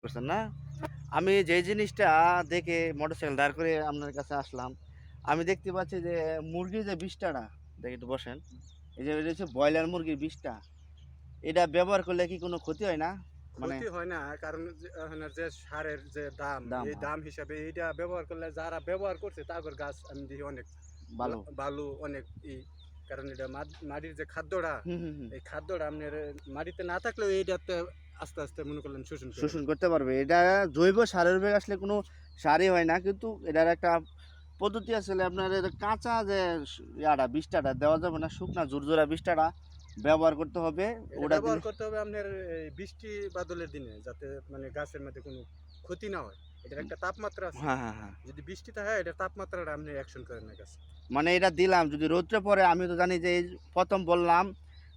করছেন না? আমি যে জিনিসটা দেখে মোটরসাইকেল দাঁড় করে আপনার কাছে আসলাম, আমি দেখতে পাচ্ছি যে মুরগির যে বিষ্ঠাটা, দেখি একটু বসেন। এই যে এটা হচ্ছে ব্রয়লার মুরগির বিষ্ঠা। এটা ব্যবহার করলে কি কোনো ক্ষতি হয় না? মানে ক্ষতি হয় না, কারণ এখানের যে সারের যে দাম, দাম এই দাম হিসাবে এইটা ব্যবহার করলে যারা ব্যবহার করছে তাদের গাছ আমি দেখি অনেক ভালো। ভালো, অনেক কারণ এটা মাটির যে খাদ্যটা, হুম, হুম, হুম। এই খাদ্যটা আপনার মাটিতে না থাকলেও এইটাতে আস্তে আস্তে মনে করলেন শোষণ করে শোষণ নেয়। করতে পারবে। এটা জৈব সারের উপরে আসলে কোনো সারই হয় না। কিন্তু এটার একটা পদ্ধতি আসলে আপনার এর কাঁচা যে বিষ্ঠাটা দেওয়া যাবে না, শুকনা ঝুরঝুরা বিষ্ঠাটা ব্যবহার করতে হবে। এটা ওটা ব্যবহার দিলে করতে হবে আপনার এই বৃষ্টি বাদলের দিনে, যাতে মানে গাছের মধ্যে কোনো ক্ষতি না হয়। এটার একটা তাপমাত্রা আছে, হ্যাঁ, হ্যাঁ, হ্যাঁ। যদি বৃষ্টিতে হয় এটার তাপমাত্রাটা আপনি অ্যাকশন করেন না গাছে। মানে এটা দিলাম যদি রৌদ্রে পড়ে, আমি তো জানি যে এই ১ম বললাম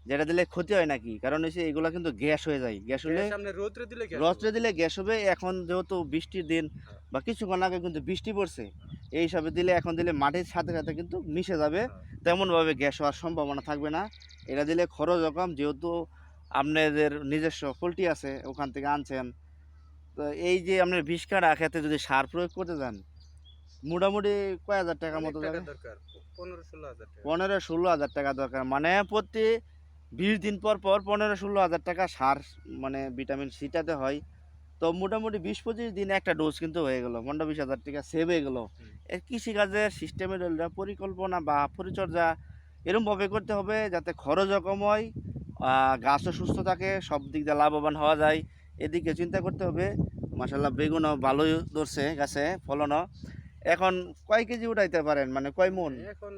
যে এটা দিলে ক্ষতি হয় নাকি। কারণ হচ্ছে এগুলা কিন্তু গ্যাস হয়ে যায়। গ্যাস হলে গ্যাস আপনার রৌদ্রে দিলে গ্যাস হবে। রৌদ্রে দিলে গ্যাস হবে। এখন যেহেতু বৃষ্টির দিন হ্যাঁ, বা কিছুক্ষণ আগে কিন্তু বৃষ্টি পড়ছে। হ্যাঁ, এই হিসাবে দিলে এখন দিলে মাটির সাথে, সাথে কিন্তু মিশে যাবে। হ্যাঁ। তেমনভাবে গ্যাস হওয়ার সম্ভাবনা থাকবে না। এটা দিলে খরচও কম, যেহেতু আপনাদের নিজস্ব পোল্ট্রি আছে ওখান থেকে আনছেন। তো এই যে আপনার বিষ কাটা খেতে যদি সার প্রয়োগ করতে যান, মোটামুটি কয় হাজার টাকার অনেক মতো টাকা যাবে? দরকার, ১৫-১৬ হাজার টাকা। ১৫-১৬ হাজার টাকা দরকার। মানে প্রতি ২০ দিন পর, পর ১৫-১৬ হাজার টাকা সার, মানে ভিটামিন ছিটাতে হয়। তো মোটামুটি ২০-২৫ দিনে একটা ডোজ কিন্তু হয়ে গেল। ১৫-২০ হাজার টাকা সেভ হয়ে গেল। হুম। এর কৃষিকাজের সিস্টেমের পরিকল্পনা বা পরিচর্যা এরকমভাবে করতে হবে যাতে খরচও কম হয়, গাছও সুস্থ থাকে, সব দিক দিয়ে লাভবান হওয়া যায়। এদিকে চিন্তা করতে হবে। মাশাআল্লাহ বেগুনও ভালোই ধরছে গাছে ফলনও। এখন কয় কেজি উঠাইতে পারেন? মানে কয় মন? এখন